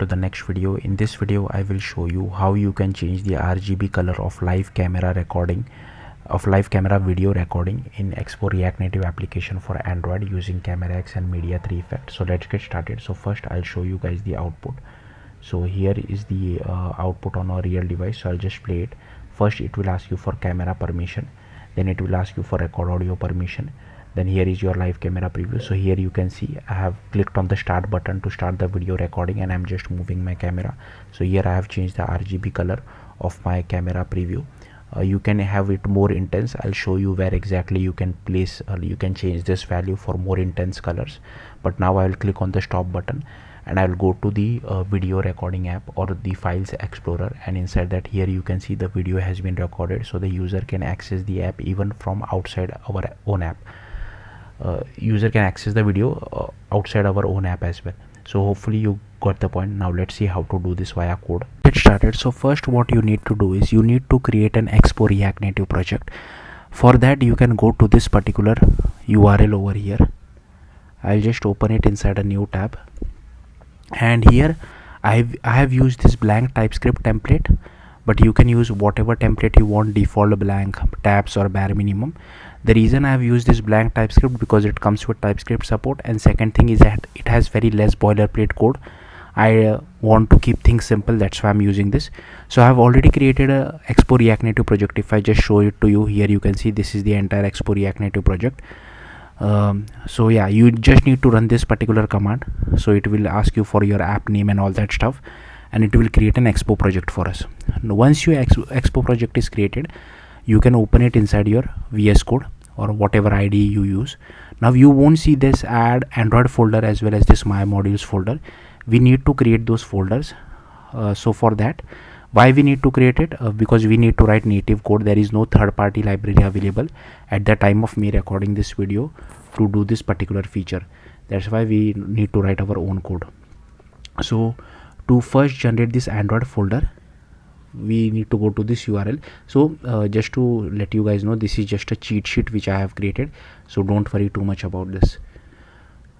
to the next video. In this video I will show you how you can change the RGB color of live camera video recording in Expo React Native application for Android using Camera X and Media 3 effect. So let's get started. So first I'll show you guys the output. So here is the output on a real device. So I'll just play it. First it will ask you for camera permission, then it will ask you for record audio permission, then here is your live camera preview. So here you can see I have clicked on the start button to start the video recording and I'm just moving my camera. So here I have changed the RGB color of my camera preview. You can have it more intense. I'll show you where exactly you can place you can change this value for more intense colors. But now I will click on the stop button and I will go to the video recording app or the files explorer, and inside that here you can see the video has been recorded, so the user can access the app even from outside our own app. User can access the video outside our own app as well. So hopefully you got the point. Now let's see how to do this via code. Get started. So first what you need to do is you need to create an Expo React Native project. For that you can go to this particular URL over here. I'll just open it inside a new tab, and here I have used this blank TypeScript template, but you can use whatever template you want, default, blank, tabs or bare minimum. The reason I have used this blank TypeScript because it comes with TypeScript support, and second thing is that it has very less boilerplate code. I want to keep things simple, that's why I'm using this. So I have already created a Expo React Native project. If I just show it to you, here you can see this is the entire Expo React Native project. So yeah, you just need to run this particular command. So it will ask you for your app name and all that stuff, and it will create an Expo project for us. Now, once your Expo project is created, you can open it inside your VS Code or whatever IDE you use. Now you won't see this add Android folder as well as this my modules folder. We need to create those folders. So for that, why we need to create it? Because we need to write native code. There is no third-party library available at the time of me recording this video to do this particular feature. That's why we need to write our own code. So to first generate this Android folder, we need to go to this URL. So just to let you guys know, this is just a cheat sheet which I have created, so don't worry too much about this.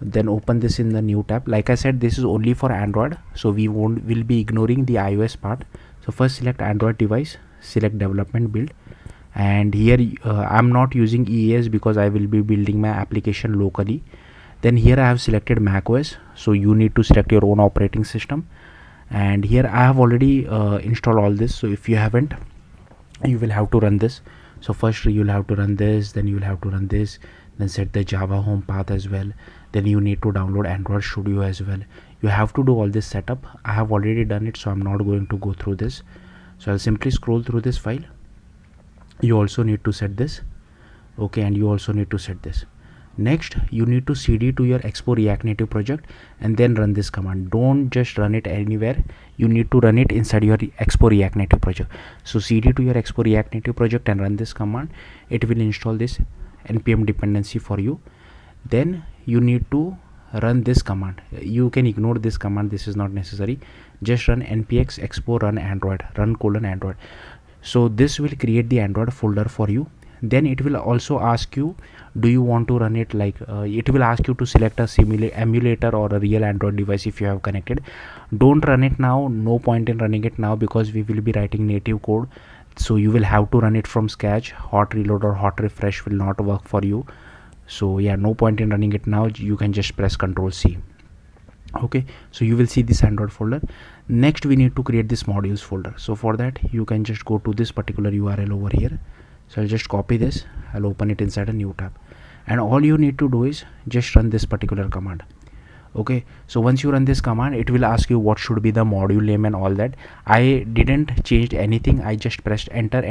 Then open this in the new tab. Like I said, this is only for Android, so we'll be ignoring the iOS part. So first select Android device, select development build, and here I'm not using EAS because I will be building my application locally. Then here I have selected macOS, so you need to select your own operating system. And here I have already installed all this, so if you haven't, you will have to run this. So first you will have to run this, then you will have to run this, then set the Java home path as well. Then you need to download Android Studio as well. You have to do all this setup. I have already done it, so I'm not going to go through this. So I'll simply scroll through this file. You also need to set this, okay, and you also need to set this. Next you need to cd to your Expo React Native project and then run this command. Don't just run it anywhere, you need to run it inside your Expo React Native project. So cd to your Expo React Native project and run this command. It will install this npm dependency for you. Then you need to run this command. You can ignore this command, this is not necessary. Just run npx expo run android run:android. So this will create the Android folder for you. Then it will also ask you, do you want to run it like it will ask you to select a emulator or a real Android device if you have connected. Don't run it now, no point in running it now because we will be writing native code, so you will have to run it from scratch. Hot reload or hot refresh will not work for you. So yeah, no point in running it now. You can just press Ctrl+C. Okay, so you will see this Android folder. Next we need to create this modules folder. So for that you can just go to this particular URL over here. So I'll just copy this, I'll open it inside a new tab, and all you need to do is just run this particular command. Okay, so once you run this command, it will ask you what should be the module name and all that. I didn't change anything, I just pressed enter.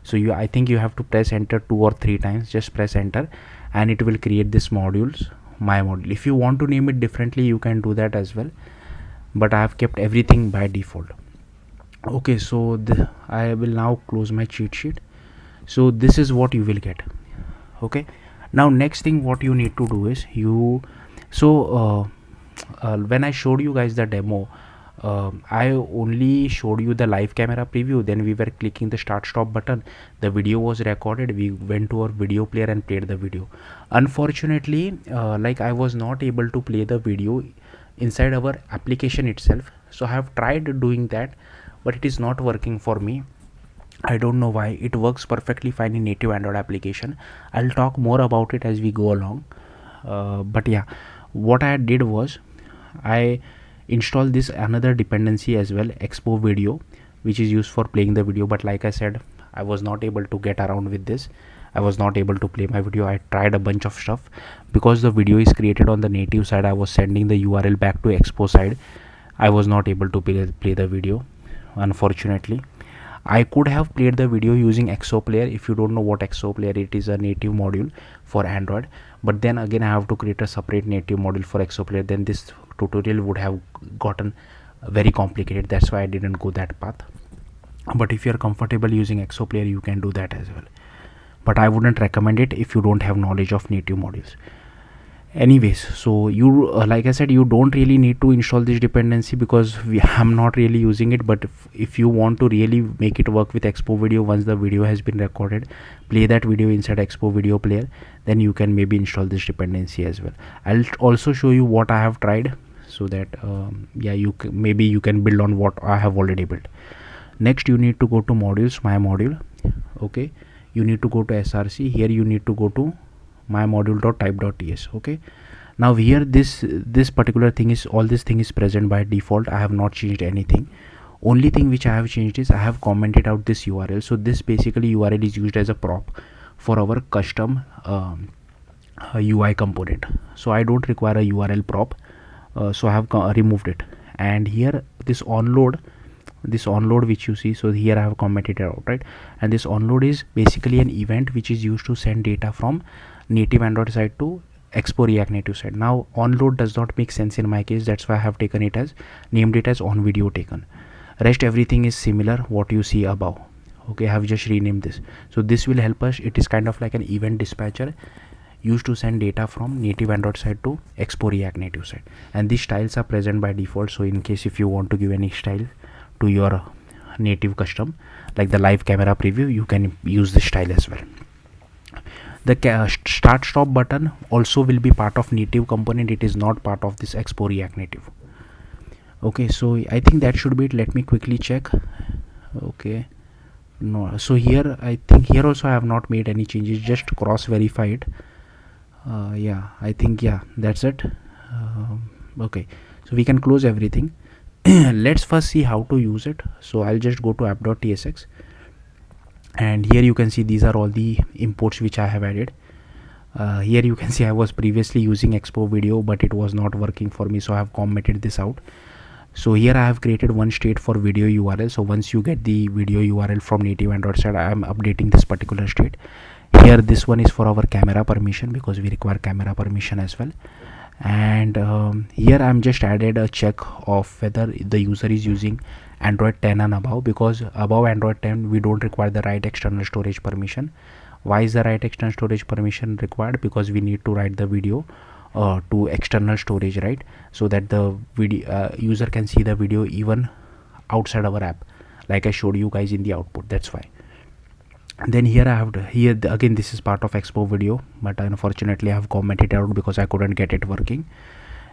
So I think you have to press enter 2 or 3 times. Just press enter and it will create this modules, my module. If you want to name it differently, you can do that as well, but I have kept everything by default. Okay, so I will now close my cheat sheet. So this is what you will get. Okay, now next thing what you need to do is when I showed you guys the demo, I only showed you the live camera preview, then we were clicking the start stop button, the video was recorded, we went to our video player and played the video. Unfortunately, like I was not able to play the video inside our application itself. So I have tried doing that, but it is not working for me. I don't know why. It works perfectly fine in native Android application. I'll talk more about it as we go along. But yeah, what I did was I installed this another dependency as well, Expo Video, which is used for playing the video. But like I said, I was not able to get around with this. I was not able to play my video. I tried a bunch of stuff because the video is created on the native side. I was sending the URL back to Expo side. I was not able to play the video, unfortunately. I could have played the video using Expo Player. If you don't know what Expo Player, it is a native module for Android. But then again, I have to create a separate native module for Expo Player. Then this tutorial would have gotten very complicated. That's why I didn't go that path. But if you're comfortable using Expo Player, you can do that as well. But I wouldn't recommend it if you don't have knowledge of native modules. Anyways, so you like I said, you don't really need to install this dependency because I'm not really using it. But if you want to really make it work with Expo Video, once the video has been recorded, play that video inside Expo Video Player, then you can maybe install this dependency as well. I'll also show you what I have tried, so that yeah, maybe you can build on what I have already built. Next, you need to go to modules, my module. Okay, you need to go to src. Here you need to go to my module.type.ts. okay, now here this particular thing is, all this thing is present by default. I have not changed anything. Only thing which I have changed is I have commented out this URL. So this basically URL is used as a prop for our custom UI component. So I don't require a URL prop, so I have removed it. And here this onload which you see, so here I have commented it out, right? And this onload is basically an event which is used to send data from native Android side to Expo React Native side. Now onload does not make sense in my case, that's why I have named it as on video taken. Rest everything is similar what you see above. Okay, I have just renamed this. So this will help us. It is kind of like an event dispatcher used to send data from native Android side to Expo React Native side. And these styles are present by default. So in case if you want to give any style to your native custom, like the live camera preview, you can use this style as well. The start stop button also will be part of native component. It is not part of this Expo React Native. Okay, so I think that should be it. Let me quickly check. Okay, no, so here I think here also I have not made any changes, just cross verified. Yeah, I think yeah, that's it. Okay, so we can close everything. Let's first see how to use it. So I'll just go to app.tsx, and here you can see these are all the imports which I have added. Here you can see I was previously using Expo Video, but it was not working for me, so I have commented this out. So here I have created one state for video URL. So once you get the video URL from native Android side, I am updating this particular state. Here this one is for our camera permission, because we require camera permission as well. And here I'm just added a check of whether the user is using Android 10 and above, because above Android 10 we don't require the write external storage permission. Why is the write external storage permission required? Because we need to write the video to external storage, right? So that the video user can see the video even outside our app, like I showed you guys in the output. That's why. Then here I have again this is part of Expo Video, but unfortunately I have commented out because I couldn't get it working.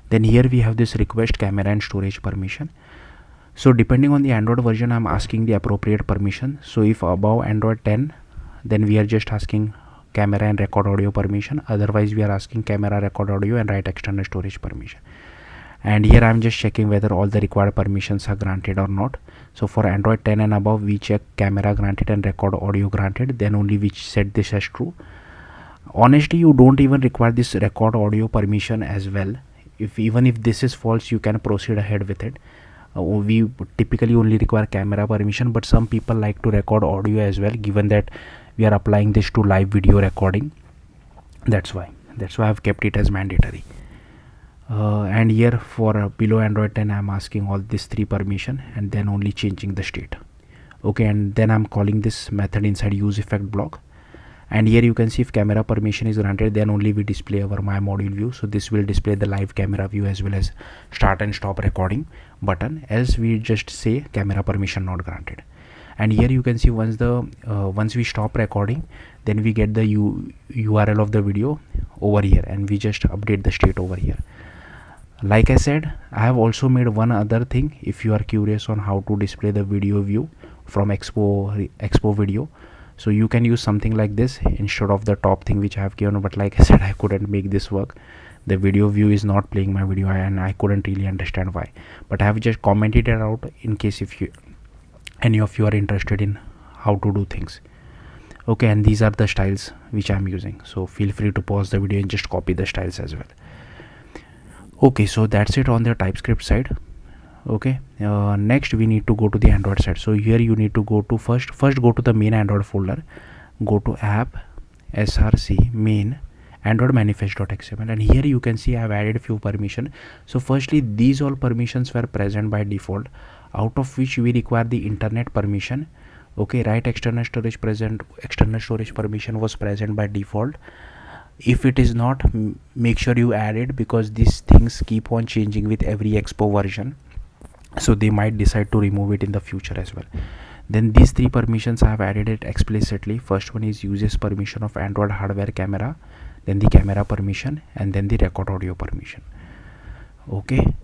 Then here we have this request camera and storage permission. So depending on the Android version, I'm asking the appropriate permission. So if above Android 10, then we are just asking camera and record audio permission. Otherwise we are asking camera, record audio and write external storage permission. And here I'm just checking whether all the required permissions are granted or not. So for Android 10 and above, we check camera granted and record audio granted, then only we set this as true. Honestly, you don't even require this record audio permission as well. Even if this is false, you can proceed ahead with it. We typically only require camera permission, but some people like to record audio as well, given that we are applying this to live video recording. That's why I've kept it as mandatory. And here for below Android 10, I'm asking all these three permission and then only changing the state. Okay, and then I'm calling this method inside use effect block. And here you can see if camera permission is granted, then only we display our my module view. So this will display the live camera view as well as start and stop recording button. Else we just say camera permission not granted. And here you can see once we stop recording, then we get the URL of the video over here, and we just update the state over here. Like I said, I have also made one other thing. If you are curious on how to display the video view from Expo video, so you can use something like this instead of the top thing which I have given. But like I said, I couldn't make this work. The video view is not playing my video, and I couldn't really understand why. But I have just commented it out in case if you any of you are interested in how to do things. Okay, and these are the styles which I'm using, so feel free to pause the video and just copy the styles as well. Okay, so that's it on the TypeScript side. Okay, next we need to go to the Android side. So here you need to go to first go to the main Android folder, go to app src main android manifest.xml, and here you can see I have added a few permission. So firstly, these all permissions were present by default, out of which we require the internet permission. Okay, right external storage permission was present by default. If it is not, make sure you add it, because these things keep on changing with every Expo version, so they might decide to remove it in the future as well. Then these three permissions I have added it explicitly. First one is uses permission of Android hardware camera, then the camera permission, and then the record audio permission. Okay,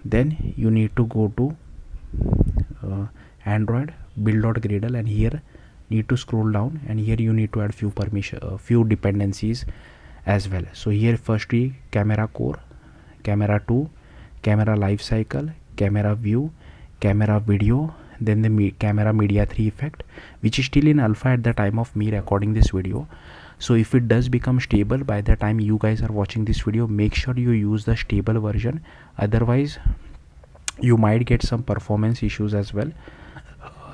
then you need to go to Android build.gradle, and here need to scroll down, and here you need to add few dependencies as well. So here firstly, camera core, camera 2, camera life cycle, camera view, camera video, then the camera media 3 effect, which is still in alpha at the time of me recording this video. So if it does become stable by the time you guys are watching this video, make sure you use the stable version, otherwise you might get some performance issues as well.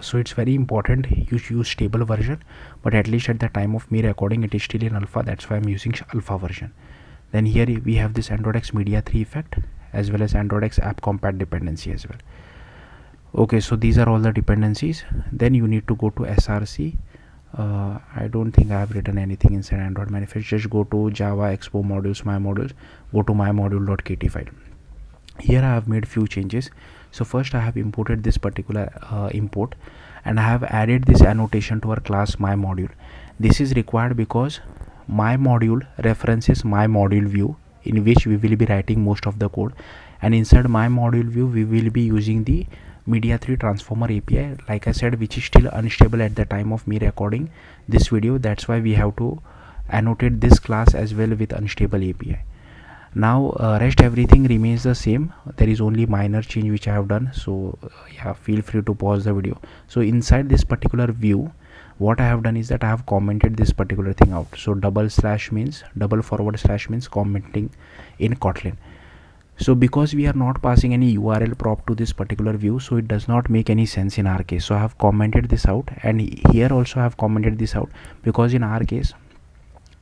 So it's very important you use stable version, but at least at the time of me recording it is still in alpha, that's why I'm using alpha version. Then here we have this Android X media 3 effect as well as Android X app compat dependency as well. Okay, so these are all the dependencies. Then you need to go to src. I don't think I have written anything inside Android manifest. Just go to Java Expo modules, my modules, go to my module.kt file. Here I have made few changes. So first I have imported this particular import, and I have added this annotation to our class my module. This is required because my module references my module view, in which we will be writing most of the code, and inside my module view we will be using the media 3 transformer API, like I said, which is still unstable at the time of me recording this video. That's why we have to annotate this class as well with unstable API. Now rest everything remains the same. There is only minor change which I have done, so yeah, feel free to pause the video. So inside this particular view, what I have done is that I have commented this particular thing out. So double forward slash means commenting in Kotlin. So because we are not passing any URL prop to this particular view, so it does not make any sense in our case. So I have commented this out, and here also I have commented this out, because in our case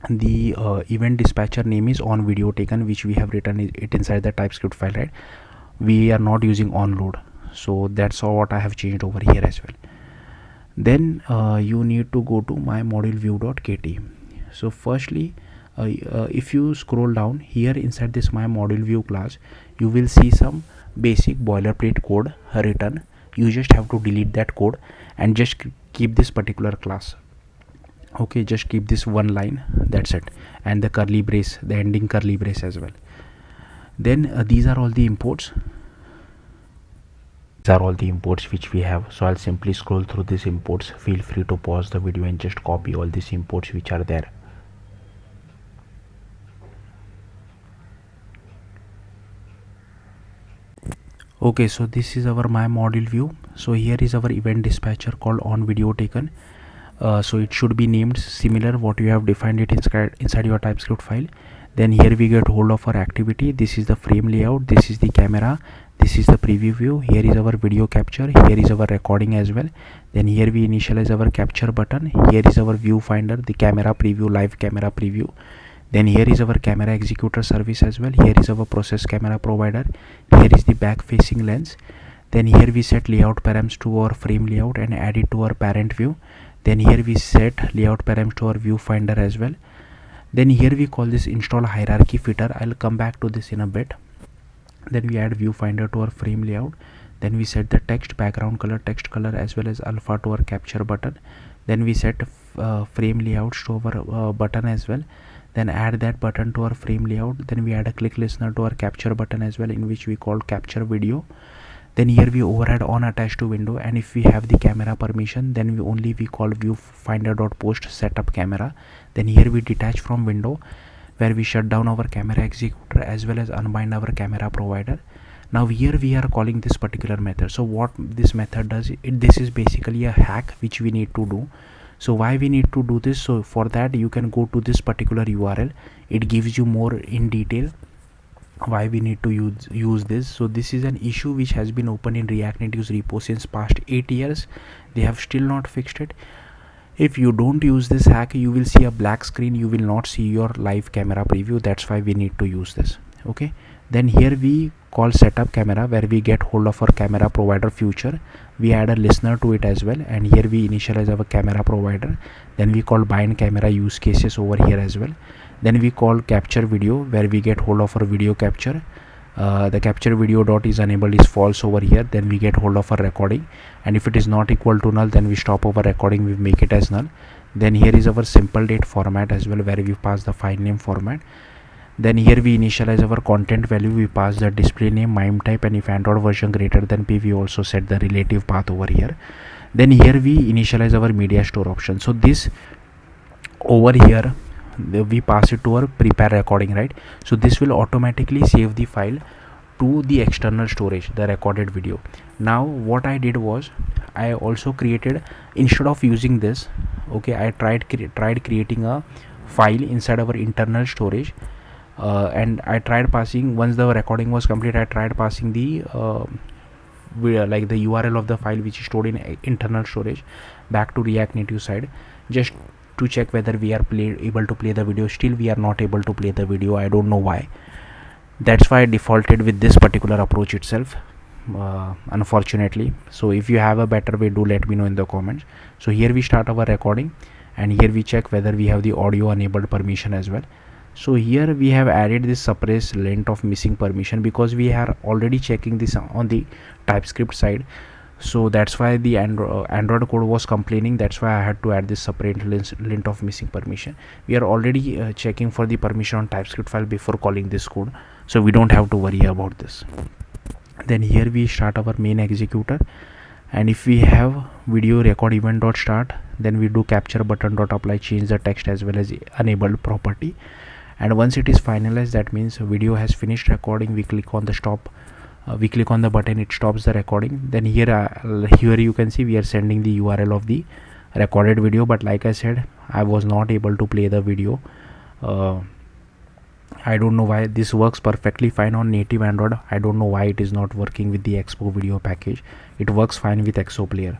the event dispatcher name is on video taken, which we have written it inside the TypeScript file, right? We are not using on load, so that's all what I have changed over here as well. Then you need to go to my module view.kt. So firstly, if you scroll down here inside this my module view class, you will see some basic boilerplate code written. You just have to delete that code and just keep this particular class. Okay, just keep this one line, that's it, and the curly brace, the ending curly brace as well. Then these are all the imports. These are all the imports which we have. So I'll simply scroll through these imports. Feel free to pause the video and just copy all these imports which are there. Okay, so this is our my module view. So here is our event dispatcher called on video taken. So it should be named similar what you have defined it inside your TypeScript file. Then here we get hold of our activity. This is the frame layout, this is the camera, this is the preview view, here is our video capture, here is our recording as well. Then here we initialize our capture button, here is our viewfinder, the camera preview, live camera preview. Then here is our camera executor service as well. Here is our process camera provider, here is the back facing lens. Then here we set layout params to our frame layout and add it to our parent view. Then here we set layout params to our viewfinder as well. Then here we call this install hierarchy fitter. I'll come back to this in a bit. Then we add viewfinder to our frame layout. Then we set the text background color, text color as well as alpha to our capture button. Then we set frame layouts to our button as well. then add that button to our frame layout. Then we add a click listener to our capture button as well, in which we call capture video. Then here we override on attached to window, and if we have the camera permission, then we call viewfinder.post setup camera. Then here we detach from window, where we shut down our camera executor as well as unbind our camera provider. Now here we are calling this particular method. So what this method does, this is basically a hack which we need to do. So why we need to do this? So for that, you can go to this particular URL. It gives you more in detail why we need to use this. So this is an issue which has been open in React Native's repo since past 8 years. They have still not fixed it. If you don't use this hack, you will see a black screen. You will not see your live camera preview. That's why we need to use this. Okay, then here we call setup camera, where we get hold of our camera provider future. We add a listener to it as well, and here we initialize our camera provider. Then we call bind camera use cases over here as well. Then we call capture video, where we get hold of our video capture. The capture video dot is enabled is false over here. Then we get hold of our recording, and if it is not equal to null, then we stop our recording, we make it as null. Then here is our simple date format as well, where we pass the file name format. Then here we initialize our content value. We pass the display name, MIME type, and if Android version greater than P, we also set the relative path over here. Then here we initialize our media store option. So this over here, we pass it to our prepare recording, right? So this will automatically save the file to the external storage, the recorded video. Now what I did was, I also created, instead of using this, okay, I tried creating a file inside our internal storage, and I tried passing, once the recording was complete, I tried passing the like the URL of the file which is stored in internal storage back to React Native side, just to check whether we are able to play the video. Still we are not able to play the video. I don't know why. That's why I defaulted with this particular approach itself, unfortunately. So if you have a better way, do let me know in the comments. So here we start our recording, and here we check whether we have the audio enabled permission as well. So here we have added this suppress length of missing permission, because we are already checking this on the TypeScript side. So that's why the Android code was complaining. That's why I had to add this separate lint of missing permission. We are already checking for the permission on TypeScript file before calling this code, so we don't have to worry about this. Then here we start our main executor, and if we have video record event dot start, then we do capture button dot apply, change the text as well as enabled property. And once it is finalized, that means video has finished recording. We click on the stop. We click on the button, it stops the recording. Then here you can see we are sending the URL of the recorded video, but like I said, I was not able to play the video. I don't know why. This works perfectly fine on native Android. I don't know why it is not working with the Expo video package. It works fine with Expo player.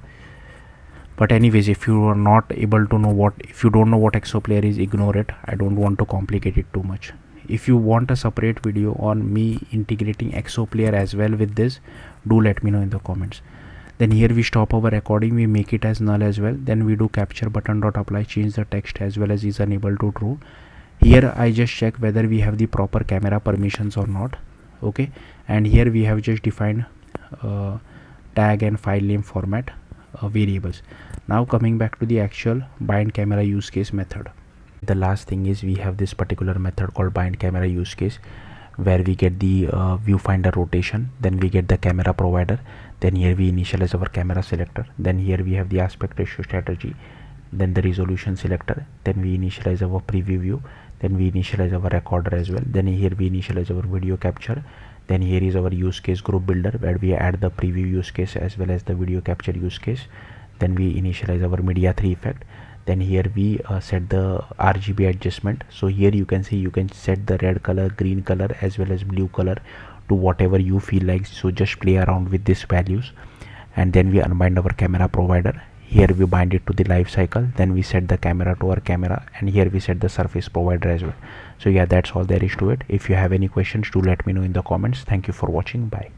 But anyways, if you are not able to know if you don't know what Expo player is, ignore it. I don't want to complicate it too much. If you want a separate video on me integrating Expo player as well with this, do let me know in the comments. Then here we stop our recording, we make it as null as well. Then we do capture button dot apply, change the text as well as is unable to true. Here I just check whether we have the proper camera permissions or not. Okay, and here we have just defined tag and file name format variables. Now coming back to the actual bind camera use case method. The last thing is, we have this particular method called bind camera use case, where we get the viewfinder rotation, then we get the camera provider, then here we initialize our camera selector, then here we have the aspect ratio strategy, then the resolution selector, then we initialize our preview view, then we initialize our recorder as well, then here we initialize our video capture, then here is our use case group builder, where we add the preview use case as well as the video capture use case, then we initialize our media 3 effect. Then here we set the RGB adjustment. So here you can see, you can set the red color, green color as well as blue color to whatever you feel like. So just play around with these values, and then we unbind our camera provider. Here we bind it to the life cycle, then we set the camera to our camera, and here we set the surface provider as well. So yeah, that's all there is to it. If you have any questions, do let me know in the comments. Thank you for watching. Bye.